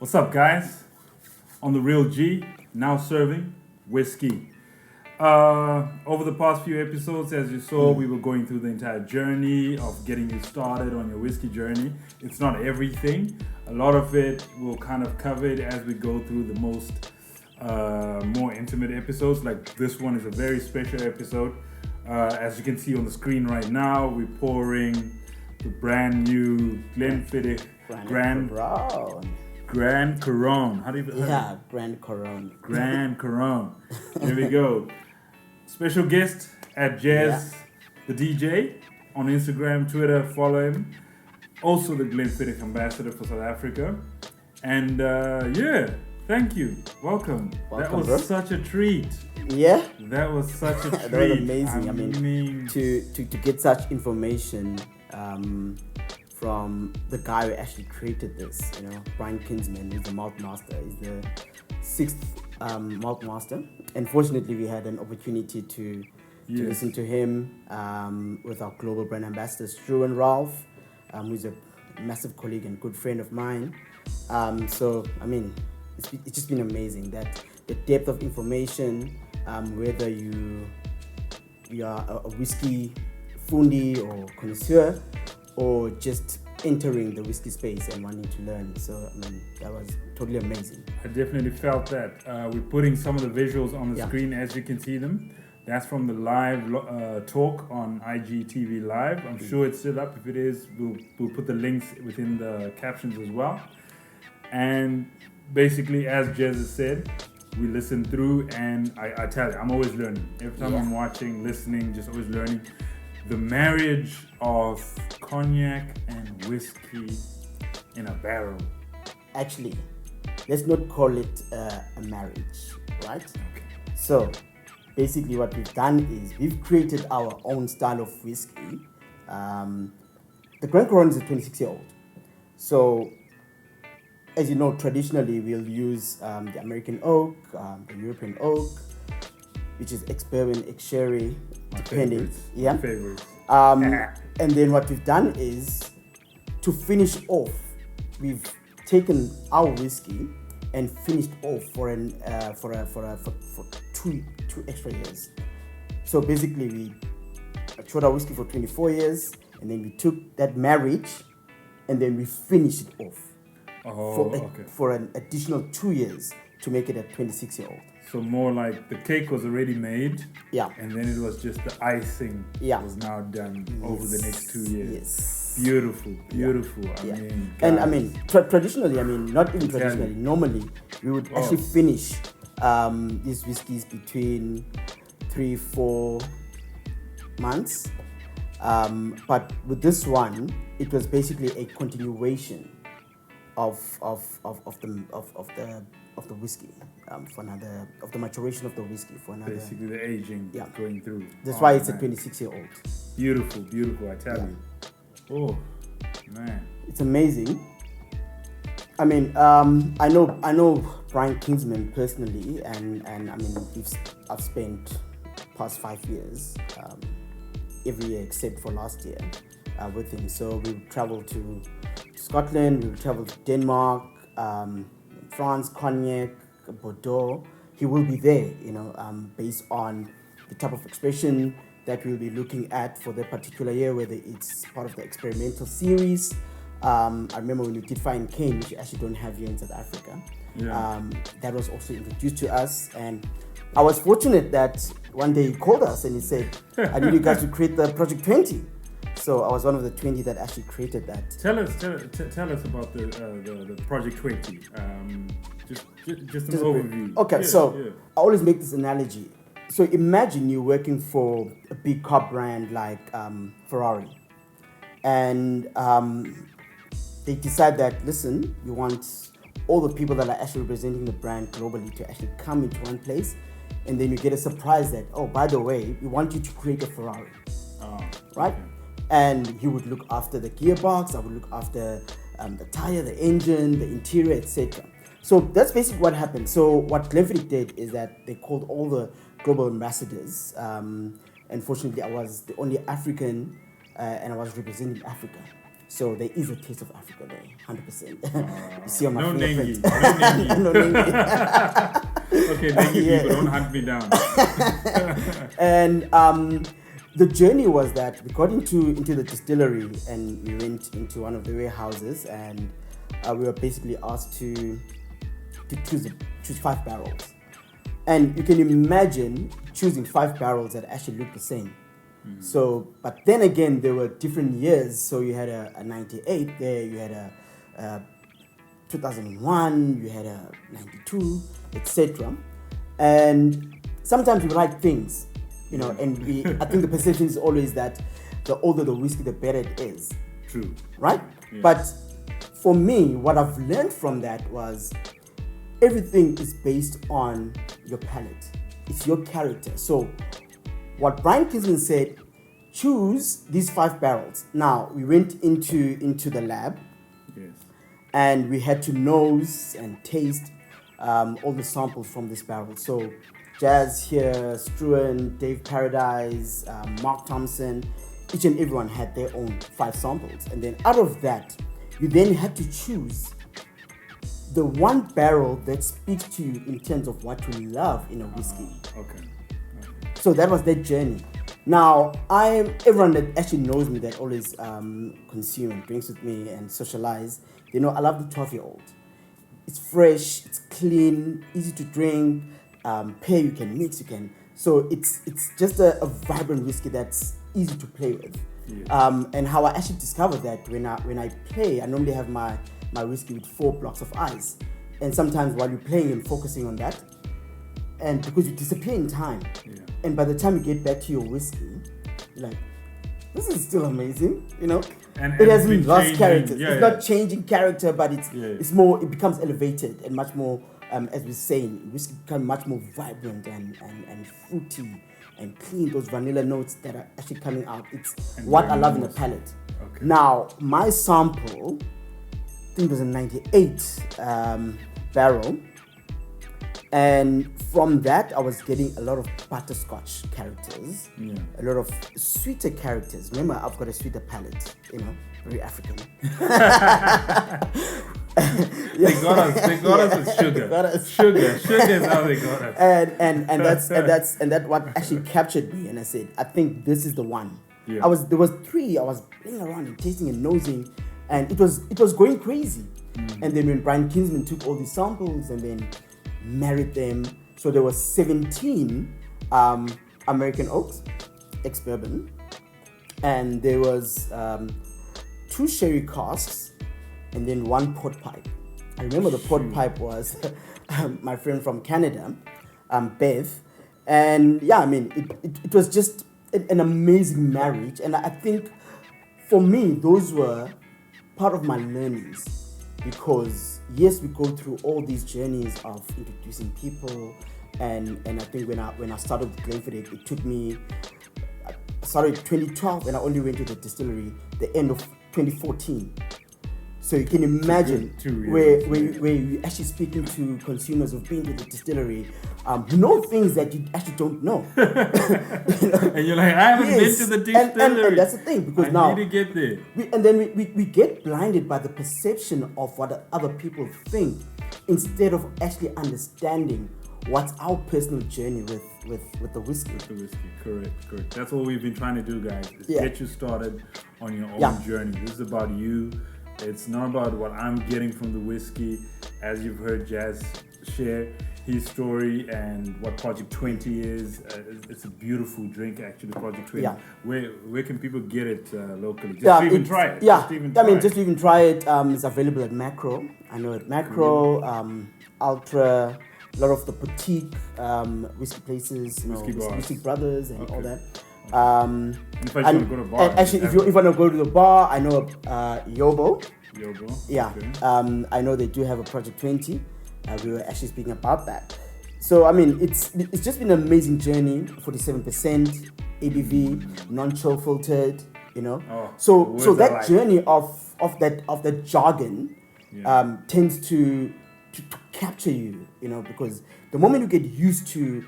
What's up, guys? On the Real G, Now Serving Whisky. Over the past few episodes, as you saw, we were going through the entire journey of getting you started on your whiskey journey. It's not everything. A lot of it will kind of cover it as we go through the more intimate episodes. Like this one is a very special episode. As you can see on the screen right now, we're pouring the brand new Glenfiddich Grande Couronne. How do you? Grande Couronne. Grande Couronne. There we go. Special guest at Jezz, the DJ, on Instagram, Twitter. Follow him. Also the Glenfiddich ambassador for South Africa. And thank you. Welcome. That was such a treat. Yeah. That was such a treat. That was amazing. I mean, to get such information from the guy who actually created this, Brian Kinsman is the malt master. He's the sixth malt master. Unfortunately, we had an opportunity to listen to him with our global brand ambassadors, Drew and Ralph, who's a massive colleague and good friend of mine. It's just been amazing that the depth of information, whether you are a whiskey fundi or connoisseur, or just entering the whiskey space and wanting to learn. So, that was totally amazing. I definitely felt that. We're putting some of the visuals on the screen as you can see them. That's from the live talk on IGTV Live. I'm sure it's still up. If it is, we'll put the links within the captions as well. And basically, as Jezz has said, we listen through, and I tell you, I'm always learning. Every time I'm watching, listening, just always learning. The marriage of cognac and whiskey in a barrel. Actually, let's not call it a marriage, right? Okay. So, basically what we've done is we've created our own style of whiskey. The Grande Couronne is a 26-year-old. So, as you know, traditionally we'll use the American oak, the European oak, which is ex-bourbon, ex-sherry, depending. My favorites. And then what we've done is, to finish off, we've taken our whiskey and finished off for two extra years. So basically, we matured our whiskey for 24 years, and then we took that marriage, and then we finished it off for an additional 2 years to make it a 26-year-old. So more like the cake was already made, and then it was just the icing was now done over the next 2 years. Yes. Beautiful. Traditionally, not even traditionally, normally we would actually finish these whiskeys between 3-4 months. But with this one, it was basically a continuation of the whiskey of the maturation of the whiskey for another. Basically, the aging going through. That's why it's a 26-year-old. Beautiful. I tell you. Oh man, it's amazing. I know Brian Kinsman personally, and I've spent past 5 years every year except for last year with him. So we would travel to Scotland, we would travel to Denmark, France, Cognac, Bordeaux. He will be there, based on the type of expression that we'll be looking at for that particular year, whether it's part of the experimental series. I remember when we did Fine Cane, which we actually don't have here in South Africa. That was also introduced to us, and I was fortunate that one day he called us and he said, I need you guys to create the Project 20. So I was one of the 20 that actually created that. Tell us about the Project 20. Just an overview. Okay, I always make this analogy. So imagine you're working for a big car brand like Ferrari, and they decide that, listen, you want all the people that are actually representing the brand globally to actually come into one place, and then you get a surprise that, oh, by the way, we want you to create a Ferrari, right? Okay. And he would look after the gearbox, I would look after the tire, the engine, the interior, etc. So that's basically what happened. So what Glenfiddich did is that they called all the global ambassadors. Unfortunately, I was the only African and I was representing Africa. So there is a taste of Africa there, 100%. You see on my no fingerprint. nengi. No nengi. Okay, nengi people, don't hunt me down. And the journey was that we got into the distillery and we went into one of the warehouses and we were basically asked to choose 5 barrels. And you can imagine choosing 5 barrels that actually look the same. So, but then again, there were different years. So you had a 98 there, you had a 2001, you had a 92, etc. And sometimes we write things, and I think the perception is always that the older the whiskey, the better it is. True. Right? Yeah. But for me, what I've learned from that was everything is based on your palate. It's your character. So what Brian Kinsman said, choose these 5 barrels. Now, we went into the lab. Yes. And we had to nose and taste all the samples from this barrel. So Jazz here, Struan, Dave Paradise, Mark Thompson, each and everyone had their own 5 samples. And then out of that, you then had to choose the one barrel that speaks to you in terms of what you love in a whiskey. Okay. So that was their journey. Now, everyone that actually knows me, that always consume and drinks with me and socialize, they know I love the 12-year-old. It's fresh, it's clean, easy to drink, pair you can mix, you can. So it's just a vibrant whiskey that's easy to play with. Yeah. And how I actually discovered that when I play, I normally have my whiskey with 4 blocks of ice. And sometimes while you're playing and focusing on that, and because you disappear in time, and by the time you get back to your whiskey, you're like, this is still amazing, And it hasn't lost character. It's not yeah. changing character, but it's more. It becomes elevated and much more, as we're saying, whiskey becomes much more vibrant and fruity and clean. Those vanilla notes that are actually coming out. It's what I love in the palate. Okay. Now, my sample, I think it was a 98 barrel. And from that, I was getting a lot of butterscotch characters, a lot of sweeter characters. Remember, I've got a sweeter palate, very African. They got us with sugar. Sugar is how they got us. And that's what actually captured me. And I said, I think this is the one. Yeah. There was 3. I was playing around and tasting and nosing, and it was going crazy. And then when Brian Kinsman took all these samples and then married them, so there was 17 American oaks, ex-bourbon, and there was 2 sherry casks, and then 1 pot pipe. I remember the pot pipe was my friend from Canada, Bev, and it was just an amazing marriage. And I think for me, those were part of my learnings, because yes, we go through all these journeys of introducing people, and I think when I started with Glenfiddich, it took me, I started 2012 and I only went to the distillery the end of 2014. So you can imagine where you're actually speaking to consumers who've been to the distillery, who know things that you actually don't know. And you're like, I haven't been to the distillery. And that's the thing, because I need to get there. We get blinded by the perception of what other people think, instead of actually understanding what's our personal journey with the whiskey. With the whiskey, correct. That's what we've been trying to do, guys. Is get you started on your own journey. This is about you. It's not about what I'm getting from the whiskey. As you've heard Jazz share his story and what Project 20 is. It's a beautiful drink, actually, Project 20. Yeah. Where can people get it locally? Just even try it. Yeah, Just even try it. It's available at Macro. I know at Macro, Ultra, a lot of the boutique whiskey places, Whiskey Brothers and all that. If I want to go to a bar. Actually, if you want to go to the bar, I know Yobo. Yeah. Okay. I know they do have a Project 20. We were actually speaking about that. So it's just been an amazing journey. 47% ABV, non-chill filtered. So that journey of that jargon tends to capture you. Because the moment you get used to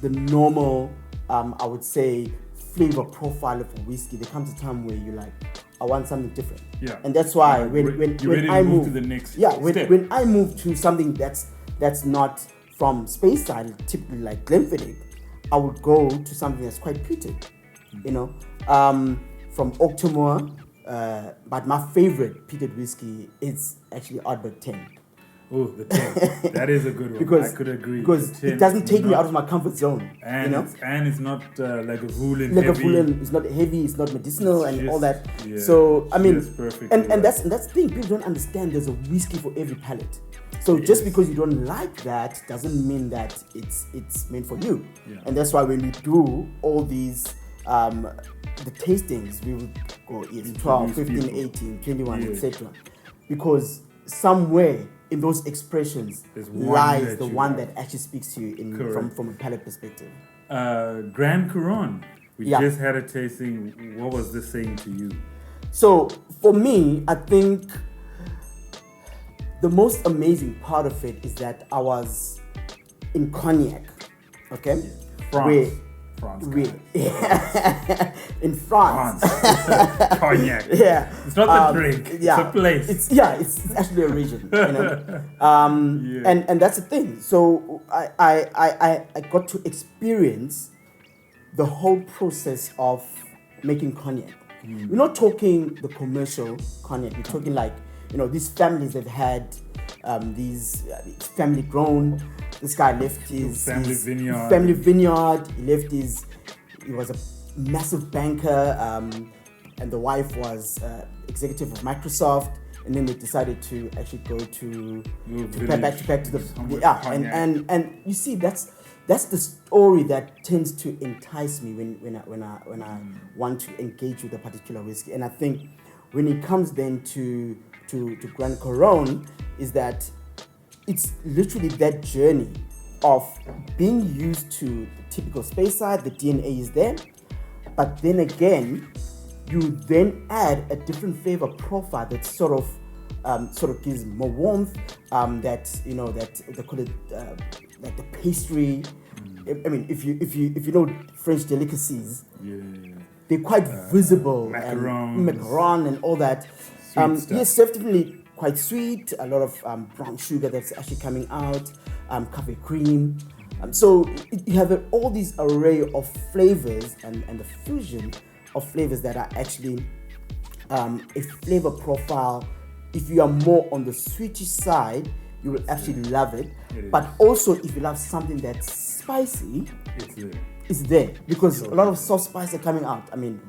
the normal, I would say, flavor profile of a whiskey, there comes a time where you're like, I want something different. Yeah. And that's why You're when ready I to move to the next step. When I move to something that's not from Speyside, typically like Glenfiddich, I would go to something that's quite peated, from Octomore. But my favorite peated whiskey is actually Ardbeg 10. Oh, the 10. That is a good one. Because, I could agree. Because it doesn't take me out of my comfort zone. And it's not like a Vulen like heavy. a Vulen, it's not heavy, it's not medicinal, It's and just- all that. yeah, So I mean, just perfectly and right. that's the thing. People don't understand. There's a whiskey for every palate. So Yes. just because you don't like that doesn't mean that it's meant for you. Yeah. And that's why when we do all these the tastings, we would go 12, 15, people. 18, 21, Yeah. etc. Because somewhere in those expressions There's one lies that the you one like. that actually speaks to you Correct. from a palate perspective. Grande Couronne. We Yeah. just had a tasting. What was this saying to you? So for me, I think the most amazing part of it is that I was in Cognac, okay? France. In France. Cognac. Yeah. It's not the drink. Yeah. It's a place. It's actually a region. And that's the thing. So I got to experience the whole process of making cognac. We're not talking the commercial cognac. We're talking like, these families that had these family grown. This guy left his Family vineyard. Family vineyard. He was a massive banker, and the wife was executive of Microsoft. And then they decided to actually go to back to the and you see that's the story that tends to entice me when I want to engage with a particular whiskey. And I think when it comes then to Grande Couronne, is that it's literally that journey of being used to the typical Speyside. The DNA is there, but then again, you then add a different flavor profile that sort of gives more warmth. That they call it like the pastry. I mean, if you know French delicacies, they're quite visible, macaron and all that. Yes, definitely quite sweet. A lot of brown sugar that's actually coming out. Coffee cream. So you have all these array of flavors and the fusion of flavors that are actually a flavor profile. If you are more on the sweetish side, you will actually love it. But also, if you love something that's spicy, it's there because a lot of soft spices are coming out. I mean,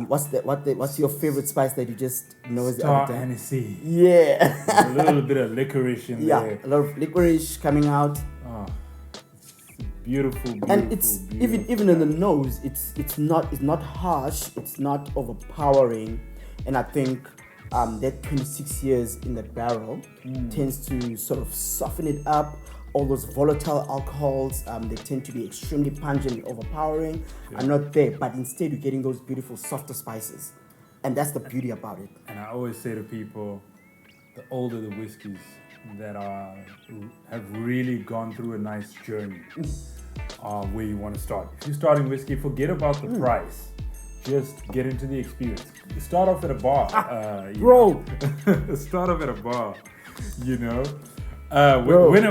what's your favorite spice that you just know is Star Hennessy. Yeah. A little bit of licorice in there. Yeah, a lot of licorice coming out. Oh, it's beautiful. And it's beautiful. even in the nose, it's not harsh, it's not overpowering, and I think that 26 years in the barrel tends to sort of soften it up. All those volatile alcohols, they tend to be extremely pungent and overpowering, are not there, but instead you're getting those beautiful softer spices, and that's the beauty about it. And I always say to people, the older the whiskeys that have really gone through a nice journey, where you want to start. If you're starting whiskey, forget about the price. Just get into the experience. Start off at a bar, bro. Start off at a bar, When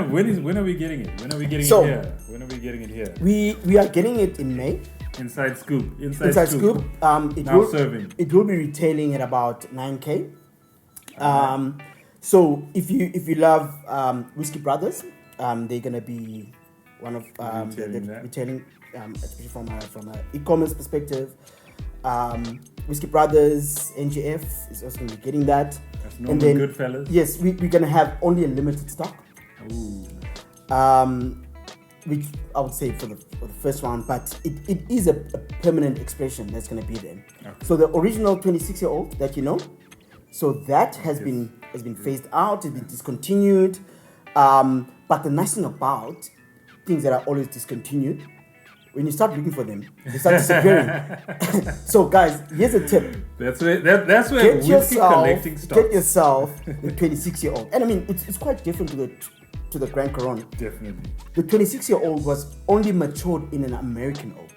are we getting it? When are we getting it here? When are we getting it here? We are getting it in May. Inside Scoop. Serving. It will be retailing at about 9K. So if you love Whiskey Brothers, they're gonna be one of retailing, especially from an e-commerce perspective. Whiskey Brothers, NGF is also gonna be getting that. That's Norman Goodfellas. Yes, we're gonna have only a limited stock. Ooh. Which I would say for the first round, but it is a permanent expression that's going to be there. Okay. So the original 26-year-old that so that has been phased out, it's been discontinued. But the nice thing about things that are always discontinued, when you start looking for them, they start disappearing. So guys, here's a tip. That's where whiskey collecting starts. Get yourself the 26-year-old, and I mean it's quite different to the Grande Couronne. Definitely. The 26-year-old was only matured in an American oak.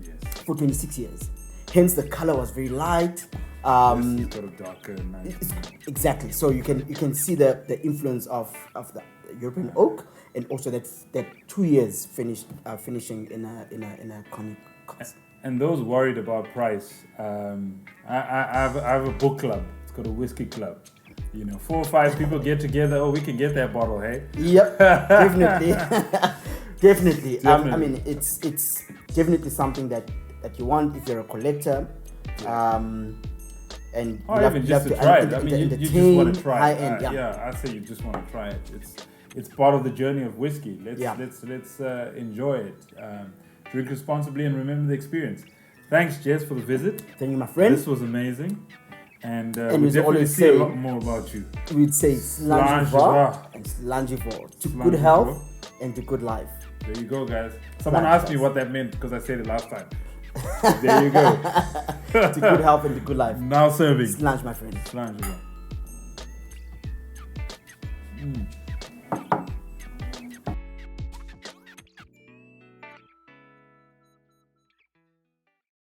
Yes. For 26 years. hence the color was very light. It's sort of darker and nice. Exactly. So you can see the influence of the European oak, and also that 2 years finishing in a conic. And those worried about price, I have a book club. It's called a whiskey club. 4 or 5 people get together. Oh, we can get that bottle, hey? Yep, definitely, definitely. I mean, it's definitely something that you want if you're a collector. And even just to try it. I mean, you just want to try it. High-end, I say you just want to try it. It's part of the journey of whiskey. Let's enjoy it. Drink responsibly and remember the experience. Thanks, Jezz, for the visit. Thank you, my friend. This was amazing. And we definitely see a lot more about you. We'd say slangivore and slangivore. To good health and to good life. There you go, guys. Someone asked me what that meant because I said it last time. There you go. To good health and to good life. Now serving. Slange, my friend. Slangivore.